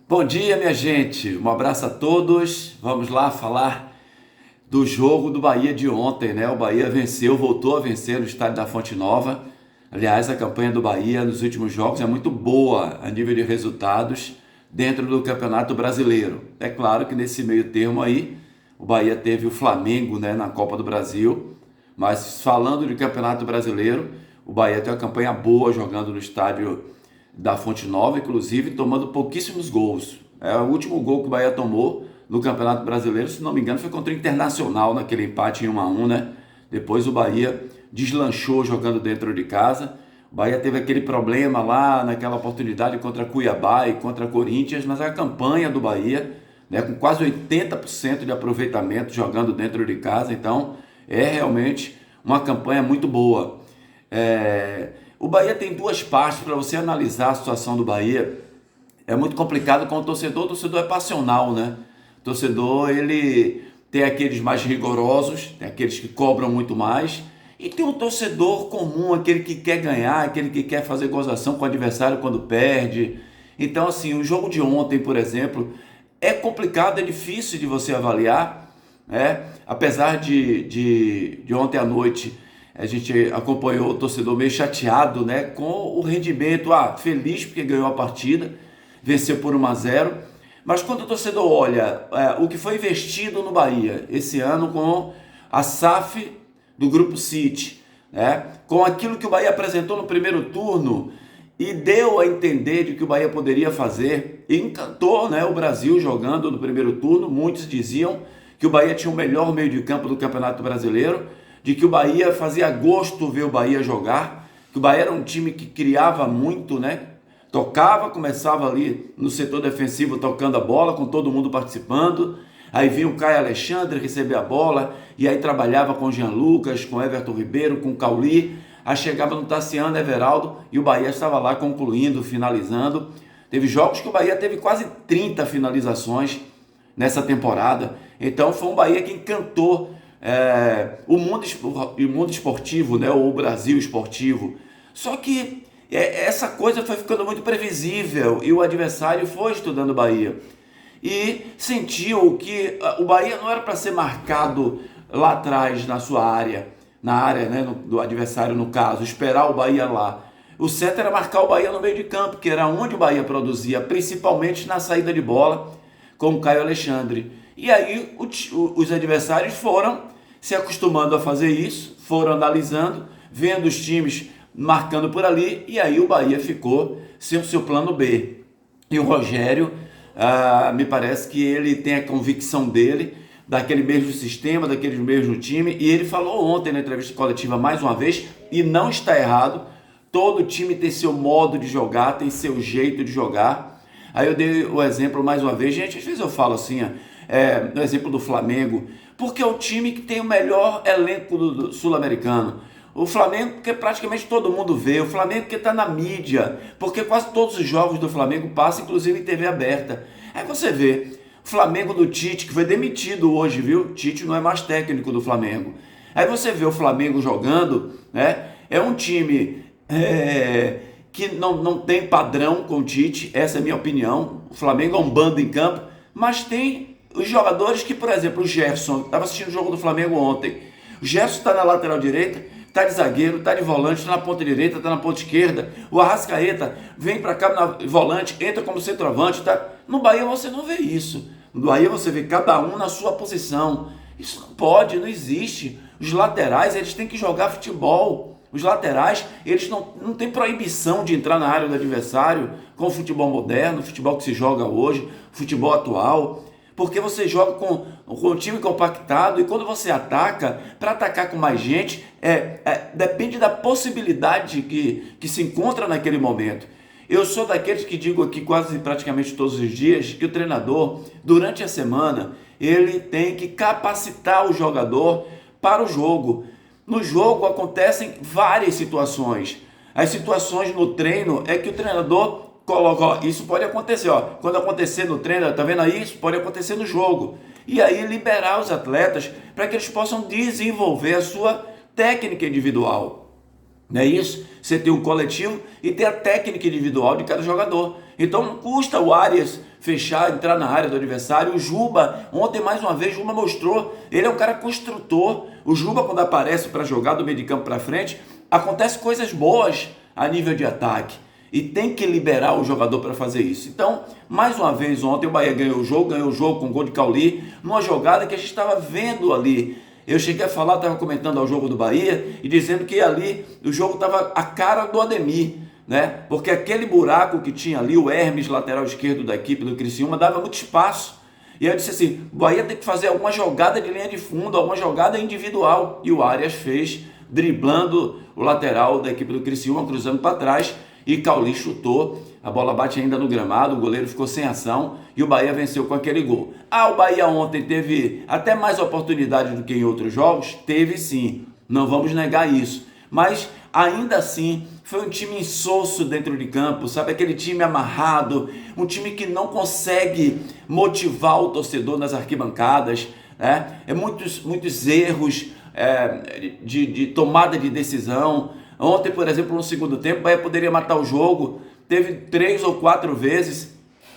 Bom dia, minha gente. Um abraço a todos. Vamos lá falar do jogo do Bahia de ontem, né? O Bahia venceu, voltou a vencer no estádio da Fonte Nova. Aliás, a campanha do Bahia nos últimos jogos é muito boa a nível de resultados dentro do Campeonato Brasileiro. É claro que nesse meio termo aí, o Bahia teve o Flamengo, né, na Copa do Brasil. Mas falando de Campeonato Brasileiro, o Bahia tem uma campanha boa jogando no estádio da Fonte Nova, inclusive tomando pouquíssimos gols. O último gol que o Bahia tomou no Campeonato Brasileiro, se não me engano, foi contra o Internacional, naquele empate em 1-1, né? Depois o Bahia deslanchou jogando dentro de casa. O Bahia teve aquele problema lá naquela oportunidade contra Cuiabá e contra Corinthians, mas a campanha do Bahia, né, com quase 80% de aproveitamento jogando dentro de casa, então é realmente uma campanha muito boa. O Bahia tem duas partes para você analisar a situação do Bahia. É muito complicado com o torcedor é passional, né? O torcedor, ele tem aqueles mais rigorosos, tem aqueles que cobram muito mais, e tem um torcedor comum, aquele que quer ganhar, aquele que quer fazer gozação com o adversário quando perde. Então, assim, o jogo de ontem, por exemplo, é complicado, é difícil de você avaliar, né? Apesar de ontem à noite a gente acompanhou o torcedor meio chateado, né, com o rendimento, feliz porque ganhou a partida, venceu por 1-0, mas quando o torcedor olha o que foi investido no Bahia esse ano com a SAF do Grupo City, né, com aquilo que o Bahia apresentou no primeiro turno e deu a entender de que o Bahia poderia fazer, e encantou, né, o Brasil jogando no primeiro turno. Muitos diziam que o Bahia tinha o melhor meio de campo do Campeonato Brasileiro, de que o Bahia fazia gosto ver o Bahia jogar, que o Bahia era um time que criava muito, né? Tocava, começava ali no setor defensivo tocando a bola, com todo mundo participando. Aí vinha o Caio Alexandre receber a bola, e aí trabalhava com o Jean Lucas, com o Everton Ribeiro, com o Cauli. Aí chegava no Tassiano, Everaldo, e o Bahia estava lá concluindo, finalizando. Teve jogos que o Bahia teve quase 30 finalizações nessa temporada. Então foi um Bahia que encantou o mundo esportivo, né, ou o Brasil esportivo. Só que essa coisa foi ficando muito previsível e o adversário foi estudando o Bahia e sentiu que o Bahia não era para ser marcado lá atrás na sua área, na área, né, do adversário, no caso, esperar o Bahia lá. O certo era marcar o Bahia no meio de campo, que era onde o Bahia produzia, principalmente na saída de bola, com o Caio Alexandre. E aí os adversários foram se acostumando a fazer isso, foram analisando, vendo os times marcando por ali, e aí o Bahia ficou sem o seu plano B. E o Rogério, me parece que ele tem a convicção dele, daquele mesmo sistema, daquele mesmo time, e ele falou ontem na entrevista coletiva mais uma vez, e não está errado, todo time tem seu modo de jogar, tem seu jeito de jogar. Aí eu dei o exemplo mais uma vez, gente, às vezes eu falo assim, no exemplo do Flamengo, porque é o time que tem o melhor elenco do sul-americano. O Flamengo, porque praticamente todo mundo vê. O Flamengo, porque está na mídia. Porque quase todos os jogos do Flamengo passam, inclusive em TV aberta. Aí você vê o Flamengo do Tite, que foi demitido hoje, viu? Tite não é mais técnico do Flamengo. Aí você vê o Flamengo jogando, né? É um time que não tem padrão com o Tite, essa é a minha opinião. O Flamengo é um bando em campo, mas tem os jogadores que, por exemplo, o Gerson, estava assistindo o jogo do Flamengo ontem. O Gerson está na lateral direita, está de zagueiro, está de volante, está na ponta direita, está na ponta esquerda. O Arrascaeta vem para cá na volante, entra como centroavante. Tá. No Bahia você não vê isso. No Bahia você vê cada um na sua posição. Isso não pode, não existe. Os laterais, eles têm que jogar futebol. Os laterais, eles não têm proibição de entrar na área do adversário com o futebol moderno, o futebol que se joga hoje, futebol atual. Porque você joga com o time compactado, e quando você ataca, para atacar com mais gente, depende da possibilidade que se encontra naquele momento. Eu sou daqueles que digo aqui quase praticamente todos os dias que o treinador, durante a semana, ele tem que capacitar o jogador para o jogo. No jogo acontecem várias situações. As situações no treino é que o treinador coloca, isso pode acontecer, quando acontecer no treino, tá vendo aí? Isso pode acontecer no jogo. E aí liberar os atletas para que eles possam desenvolver a sua técnica individual. Não é isso? Você tem o coletivo e tem a técnica individual de cada jogador. Então não custa o Arias fechar, entrar na área do adversário. O Juba, ontem mais uma vez, o Juba mostrou, ele é um cara construtor. O Juba, quando aparece para jogar do meio de campo para frente, acontece coisas boas a nível de ataque. E tem que liberar o jogador para fazer isso. Então, mais uma vez, ontem o Bahia ganhou o jogo com o gol de Cauli, numa jogada que a gente estava vendo ali. Eu cheguei a falar, estava comentando ao jogo do Bahia e dizendo que ali o jogo estava a cara do Ademir, né? Porque aquele buraco que tinha ali, o Hermes, lateral esquerdo da equipe do Criciúma, dava muito espaço. E eu disse assim, o Bahia tem que fazer alguma jogada de linha de fundo, alguma jogada individual. E o Arias fez, driblando o lateral da equipe do Criciúma, cruzando para trás, e Cauli chutou. A bola bate ainda no gramado, o goleiro ficou sem ação e o Bahia venceu com aquele gol. O Bahia ontem teve até mais oportunidade do que em outros jogos? Teve sim, não vamos negar isso. Mas ainda assim foi um time insosso dentro de campo, sabe? Aquele time amarrado, um time que não consegue motivar o torcedor nas arquibancadas, né? Muitos erros de tomada de decisão. Ontem, por exemplo, no segundo tempo, o Bahia poderia matar o jogo. Teve 3 ou 4 vezes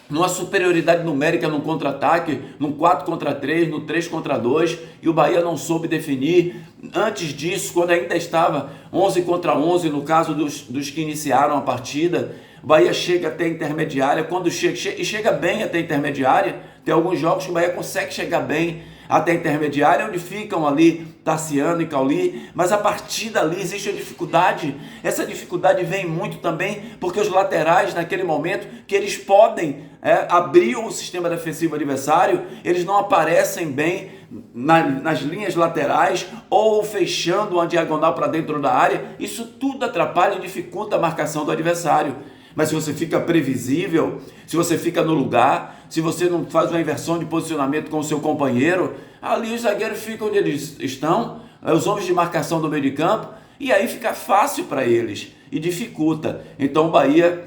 numa superioridade numérica no contra-ataque, no 4 contra 3, no 3 contra 2, e o Bahia não soube definir. Antes disso, quando ainda estava 11 contra 11, no caso dos que iniciaram a partida, o Bahia chega até a intermediária, quando chega bem até a intermediária. Tem alguns jogos que o Bahia consegue chegar bem até a intermediária, onde ficam ali Tassiano e Cauli, mas a partir dali existe a dificuldade. Essa dificuldade vem muito também porque os laterais, naquele momento, que eles podem abrir o sistema defensivo adversário, eles não aparecem bem nas linhas laterais ou fechando uma diagonal para dentro da área. Isso tudo atrapalha e dificulta a marcação do adversário. Mas se você fica previsível, se você fica no lugar, se você não faz uma inversão de posicionamento com o seu companheiro, ali os zagueiros ficam onde eles estão, os homens de marcação do meio de campo, e aí fica fácil para eles e dificulta. Então o Bahia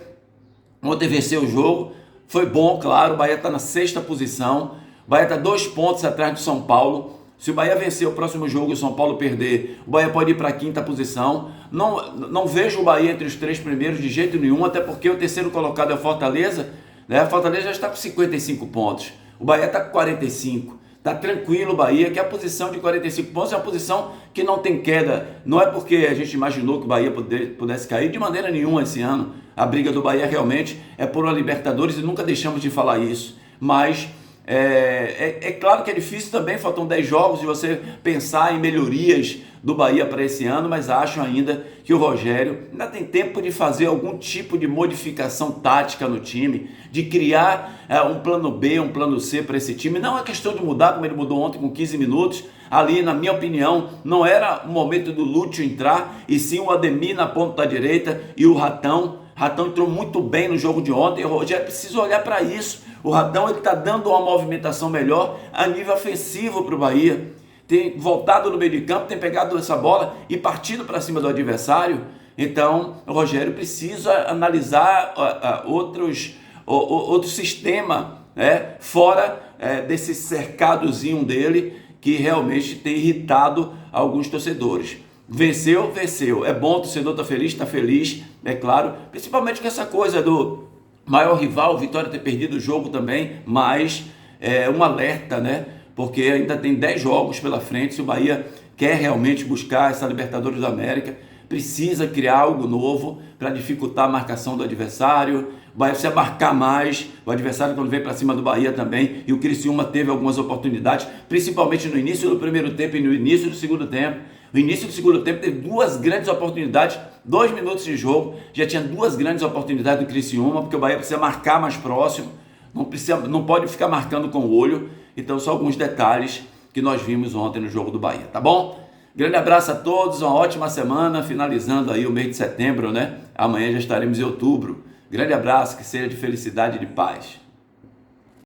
ontem venceu o jogo, foi bom, claro. O Bahia está na 6ª posição, o Bahia está 2 pontos atrás do São Paulo. Se o Bahia vencer o próximo jogo e o São Paulo perder, o Bahia pode ir para a 5ª posição. Não vejo o Bahia entre os 3 primeiros de jeito nenhum, até porque o terceiro colocado é o Fortaleza, né? A Fortaleza já está com 55 pontos, o Bahia está com 45. Está tranquilo o Bahia, que a posição de 45 pontos é uma posição que não tem queda. Não é porque a gente imaginou que o Bahia pudesse cair de maneira nenhuma esse ano. A briga do Bahia realmente é por uma Libertadores e nunca deixamos de falar isso. Mas é claro que é difícil também, faltam 10 jogos de você pensar em melhorias do Bahia para esse ano, mas acho ainda que o Rogério ainda tem tempo de fazer algum tipo de modificação tática no time, de criar um plano B, um plano C para esse time. Não é questão de mudar como ele mudou ontem com 15 minutos. Ali, na minha opinião, não era o momento do Lúcio entrar, e sim o Ademir na ponta direita e o Ratão. Ratão entrou muito bem no jogo de ontem. O Rogério precisa olhar para isso. O Ratão está dando uma movimentação melhor a nível ofensivo para o Bahia. Tem voltado no meio de campo, tem pegado essa bola e partido para cima do adversário. Então o Rogério precisa analisar outro sistema, né, fora desse cercadozinho dele, que realmente tem irritado alguns torcedores. Venceu. É bom, o torcedor está feliz, é claro, principalmente com essa coisa do maior rival, Vitória, ter perdido o jogo também, mas é um alerta, né? Porque ainda tem 10 jogos pela frente. Se o Bahia quer realmente buscar essa Libertadores da América, precisa criar algo novo para dificultar a marcação do adversário. O Bahia precisa marcar mais o adversário quando vem para cima do Bahia também, e o Criciúma teve algumas oportunidades, principalmente no início do primeiro tempo e no início do segundo tempo. No início do segundo tempo teve 2 grandes oportunidades, 2 minutos de jogo, já tinha 2 grandes oportunidades do Criciúma, porque o Bahia precisa marcar mais próximo, não pode ficar marcando com o olho. Então são alguns detalhes que nós vimos ontem no jogo do Bahia, tá bom? Grande abraço a todos, uma ótima semana, finalizando aí o mês de setembro, né? Amanhã já estaremos em outubro. Grande abraço, que seja de felicidade e de paz.